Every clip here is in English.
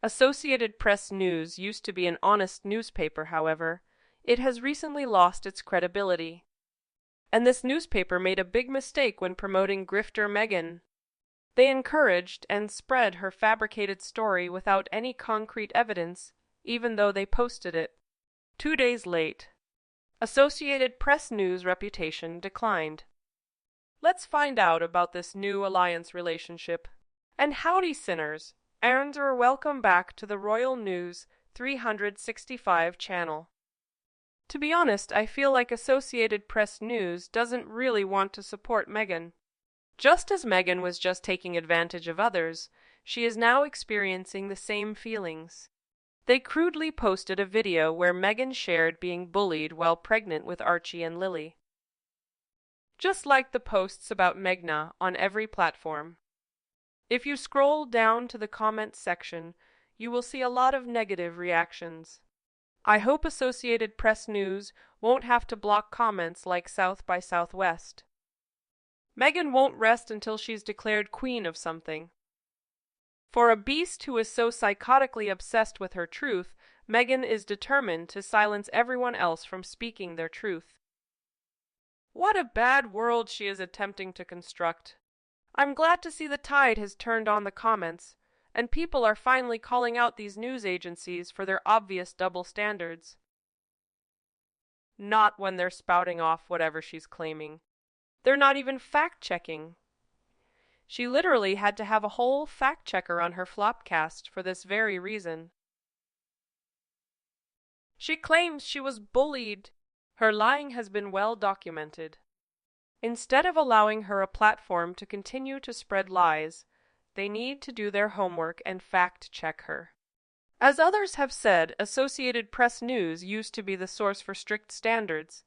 Associated Press News used to be an honest newspaper, however. It has recently lost its credibility. And this newspaper made a big mistake when promoting grifter Meghan. They encouraged and spread her fabricated story without any concrete evidence, even though they posted it. 2 days late, Associated Press News' reputation declined. Let's find out about this new alliance relationship. And howdy, sinners, and welcome back to the Royal News 365 channel. To be honest, I feel like Associated Press News doesn't really want to support Meghan. Just as Meghan was just taking advantage of others, she is now experiencing the same feelings. They crudely posted a video where Meghan shared being bullied while pregnant with Archie and Lily. Just like the posts about Meghan on every platform. If you scroll down to the comments section, you will see a lot of negative reactions. I hope Associated Press News won't have to block comments like South by Southwest. Meghan won't rest until she's declared queen of something. For a beast who is so psychotically obsessed with her truth, Meghan is determined to silence everyone else from speaking their truth. What a bad world she is attempting to construct. I'm glad to see the tide has turned on the comments, and people are finally calling out these news agencies for their obvious double standards. Not when they're spouting off whatever she's claiming. They're not even fact-checking. She literally had to have a whole fact-checker on her flopcast for this very reason. She claims she was bullied. Her lying has been well documented. Instead of allowing her a platform to continue to spread lies, they need to do their homework and fact-check her. As others have said, Associated Press News used to be the source for strict standards.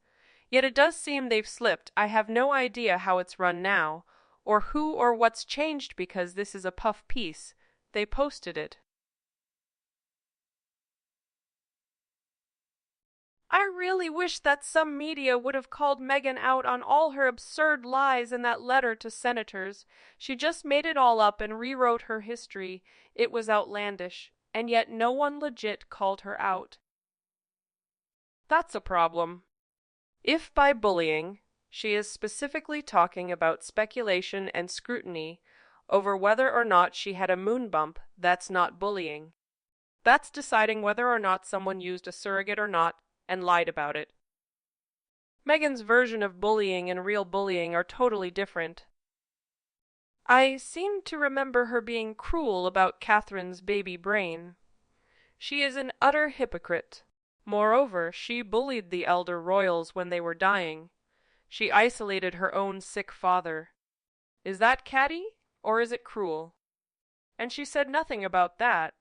Yet it does seem they've slipped. I have no idea how it's run now, or who or what's changed because this is a puff piece. They posted it. I really wish that some media would have called Meghan out on all her absurd lies in that letter to senators. She just made it all up and rewrote her history. It was outlandish, and yet no one legit called her out. That's a problem. If by bullying, she is specifically talking about speculation and scrutiny over whether or not she had a moon bump, that's not bullying. That's deciding whether or not someone used a surrogate or not and lied about it. Meghan's version of bullying and real bullying are totally different. I seem to remember her being cruel about Catherine's baby brain. She is an utter hypocrite. Moreover, she bullied the elder royals when they were dying. She isolated her own sick father. Is that catty, or is it cruel? And she said nothing about that.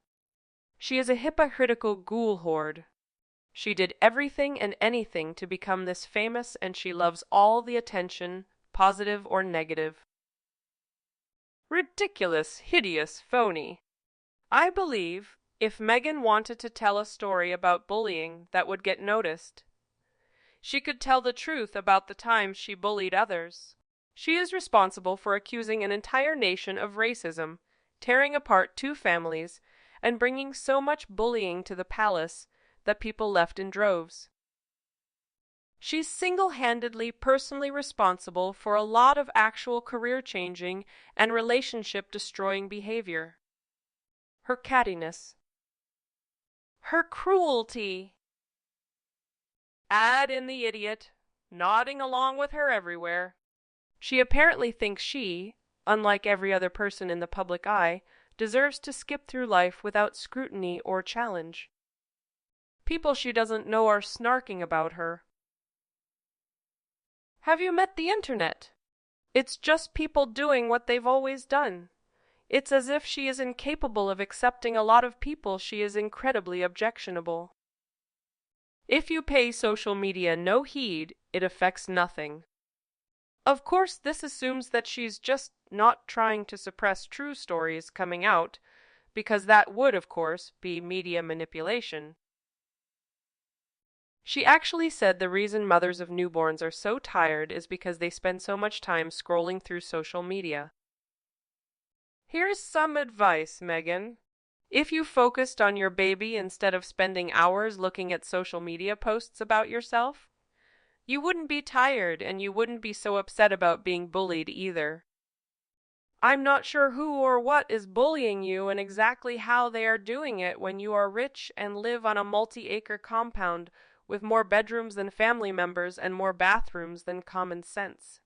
She is a hypocritical ghoul horde. She did everything and anything to become this famous, and she loves all the attention, positive or negative. Ridiculous, hideous, phony. I believe if Meghan wanted to tell a story about bullying that would get noticed, she could tell the truth about the times she bullied others. She is responsible for accusing an entire nation of racism, tearing apart two families, and bringing so much bullying to the palace that people left in droves. She's single-handedly personally responsible for a lot of actual career-changing and relationship-destroying behavior. Her cattiness. Her cruelty. Add in the idiot, nodding along with her everywhere. She apparently thinks she, unlike every other person in the public eye, deserves to skip through life without scrutiny or challenge. People she doesn't know are snarking about her. Have you met the internet? It's just people doing what they've always done. It's as if she is incapable of accepting a lot of people. She is incredibly objectionable. If you pay social media no heed, it affects nothing. Of course, this assumes that she's just not trying to suppress true stories coming out, because that would, of course, be media manipulation. She actually said the reason mothers of newborns are so tired is because they spend so much time scrolling through social media. Here's some advice, Meghan. If you focused on your baby instead of spending hours looking at social media posts about yourself, you wouldn't be tired and you wouldn't be so upset about being bullied either. I'm not sure who or what is bullying you and exactly how they are doing it when you are rich and live on a multi-acre compound with more bedrooms than family members and more bathrooms than common sense.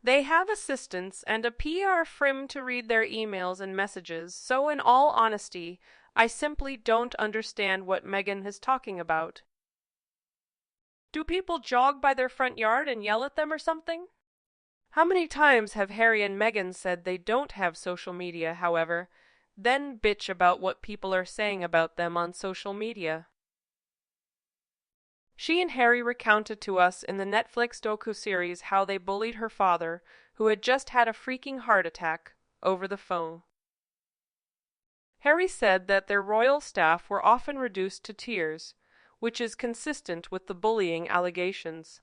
They have assistants and a PR firm to read their emails and messages, so in all honesty, I simply don't understand what Meghan is talking about. Do people jog by their front yard and yell at them or something? How many times have Harry and Meghan said they don't have social media, however, then bitch about what people are saying about them on social media? She and Harry recounted to us in the Netflix docu-series how they bullied her father, who had just had a freaking heart attack, over the phone. Harry said that their royal staff were often reduced to tears, which is consistent with the bullying allegations.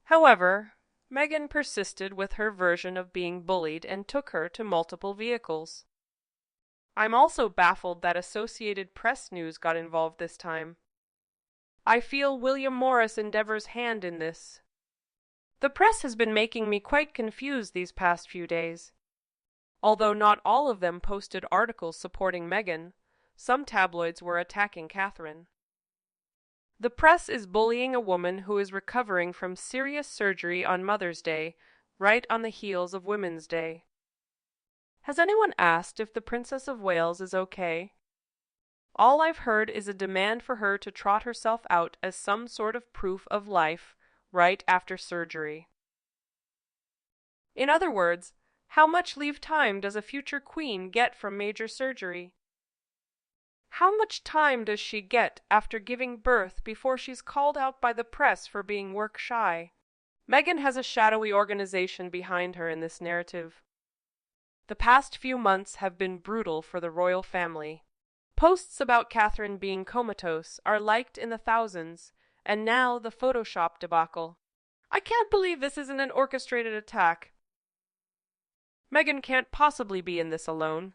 However, Meghan persisted with her version of being bullied and took her to multiple vehicles. I'm also baffled that Associated Press news got involved this time. I feel William Morris endeavors hand in this. The press has been making me quite confused these past few days. Although not all of them posted articles supporting Meghan, some tabloids were attacking Catherine. The press is bullying a woman who is recovering from serious surgery on Mother's Day, right on the heels of Women's Day. Has anyone asked if the Princess of Wales is okay? All I've heard is a demand for her to trot herself out as some sort of proof of life right after surgery. In other words, how much leave time does a future queen get from major surgery? How much time does she get after giving birth before she's called out by the press for being work-shy? Meghan has a shadowy organization behind her in this narrative. The past few months have been brutal for the royal family. Posts about Catherine being comatose are liked in the thousands, and now the Photoshop debacle. I can't believe this isn't an orchestrated attack. Meghan can't possibly be in this alone.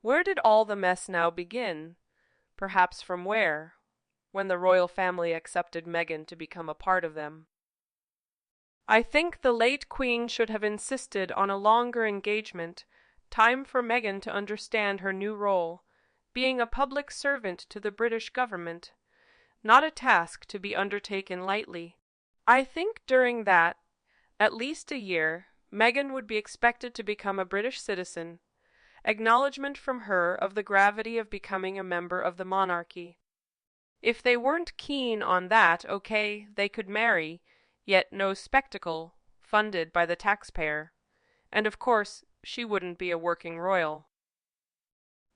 Where did all the mess now begin? Perhaps from where, when the royal family accepted Meghan to become a part of them. I think the late Queen should have insisted on a longer engagement, time for Meghan to understand her new role, being a public servant to the British government, not a task to be undertaken lightly. I think during that, at least a year, Meghan would be expected to become a British citizen, acknowledgement from her of the gravity of becoming a member of the monarchy. If they weren't keen on that, okay, they could marry, yet no spectacle, funded by the taxpayer. And of course, she wouldn't be a working royal.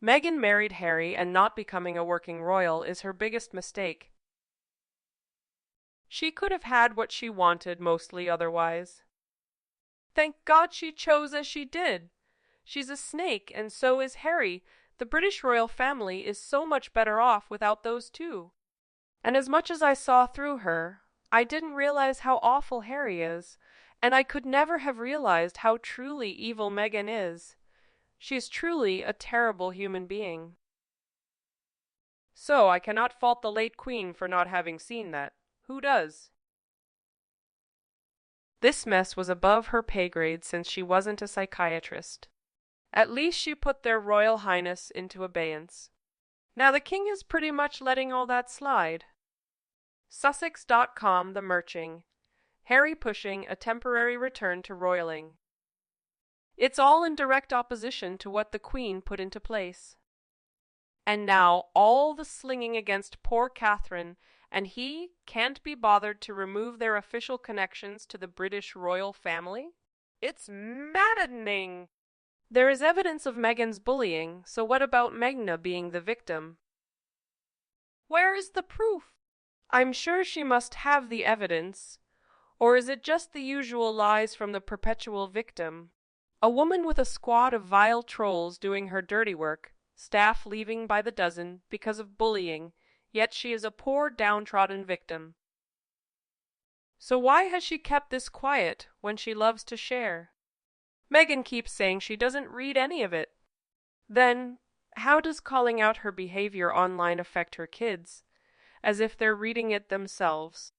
Meghan married Harry, and not becoming a working royal is her biggest mistake. She could have had what she wanted mostly otherwise. Thank God she chose as she did. She's a snake, and so is Harry. The British royal family is so much better off without those two. And as much as I saw through her, I didn't realize how awful Harry is, and I could never have realized how truly evil Meghan is. She is truly a terrible human being. So I cannot fault the late Queen for not having seen that. Who does? This mess was above her pay grade since she wasn't a psychiatrist. At least she put their Royal Highness into abeyance. Now the king is pretty much letting all that slide. Sussex.com The Merching. Harry pushing a temporary return to royaling. It's all in direct opposition to what the Queen put into place. And now all the slinging against poor Catherine, and he can't be bothered to remove their official connections to the British royal family? It's maddening! There is evidence of Meghan's bullying, so what about Meghan being the victim? Where is the proof? I'm sure she must have the evidence. Or is it just the usual lies from the perpetual victim? A woman with a squad of vile trolls doing her dirty work, staff leaving by the dozen because of bullying, yet she is a poor downtrodden victim. So why has she kept this quiet when she loves to share? Meghan keeps saying she doesn't read any of it. Then, how does calling out her behavior online affect her kids? As if they're reading it themselves.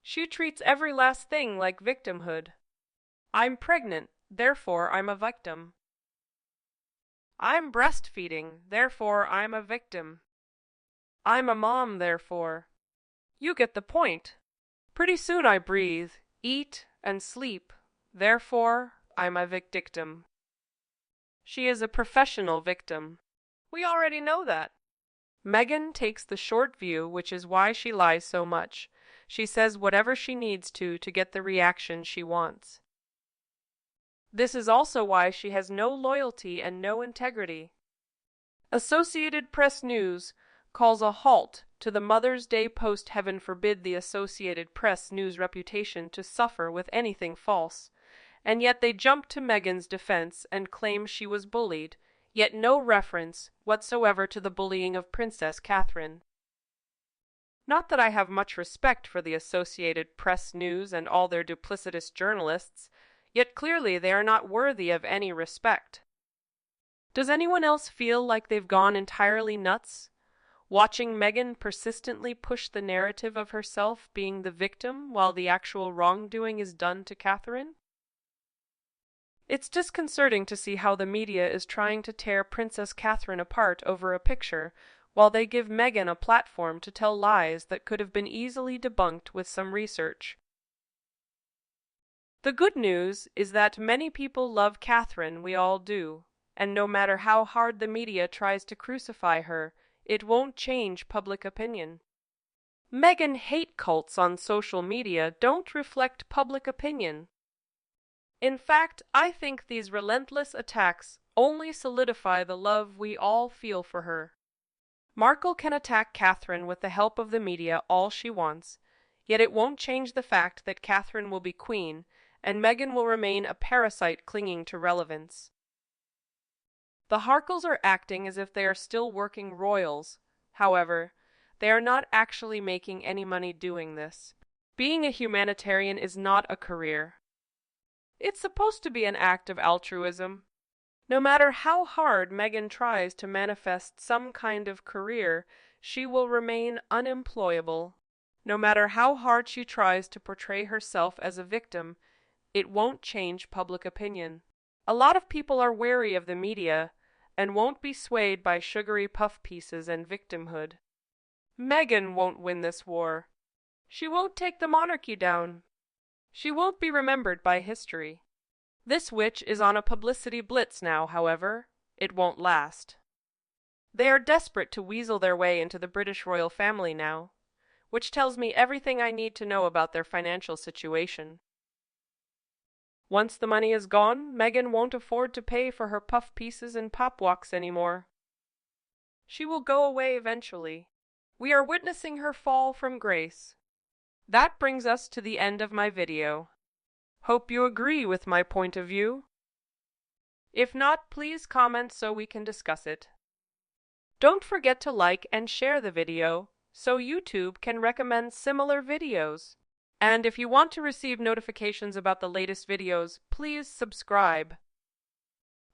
She treats every last thing like victimhood. I'm pregnant, therefore I'm a victim. I'm breastfeeding, therefore I'm a victim. I'm a mom, therefore. You get the point. Pretty soon I breathe, eat, and sleep, therefore I'm a victim. She is a professional victim. We already know that. Meghan takes the short view, which is why she lies so much. She says whatever she needs to get the reaction she wants. This is also why she has no loyalty and no integrity. Associated Press News calls a halt to the Mother's Day post. Heaven forbid the Associated Press News reputation to suffer with anything false. And yet they jump to Meghan's defense and claim she was bullied, yet no reference whatsoever to the bullying of Princess Catherine. Not that I have much respect for the Associated Press News and all their duplicitous journalists, yet clearly they are not worthy of any respect. Does anyone else feel like they've gone entirely nuts, watching Meghan persistently push the narrative of herself being the victim while the actual wrongdoing is done to Catherine? It's disconcerting to see how the media is trying to tear Princess Catherine apart over a picture, while they give Meghan a platform to tell lies that could have been easily debunked with some research. The good news is that many people love Catherine, we all do, and no matter how hard the media tries to crucify her, it won't change public opinion. Meghan hate cults on social media don't reflect public opinion. In fact, I think these relentless attacks only solidify the love we all feel for her. Markle can attack Catherine with the help of the media all she wants, yet it won't change the fact that Catherine will be queen, and Meghan will remain a parasite clinging to relevance. The Harkles are acting as if they are still working royals. However, they are not actually making any money doing this. Being a humanitarian is not a career. It's supposed to be an act of altruism. No matter how hard Meghan tries to manifest some kind of career, she will remain unemployable. No matter how hard she tries to portray herself as a victim, it won't change public opinion. A lot of people are wary of the media and won't be swayed by sugary puff pieces and victimhood. Meghan won't win this war. She won't take the monarchy down. She won't be remembered by history. This witch is on a publicity blitz now, however. It won't last. They are desperate to weasel their way into the British royal family now, which tells me everything I need to know about their financial situation. Once the money is gone, Meghan won't afford to pay for her puff pieces and pop walks anymore. She will go away eventually. We are witnessing her fall from grace. That brings us to the end of my video. Hope you agree with my point of view. If not, please comment so we can discuss it. Don't forget to like and share the video so YouTube can recommend similar videos. And if you want to receive notifications about the latest videos, please subscribe.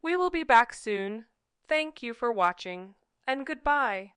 We will be back soon. Thank you for watching, and goodbye.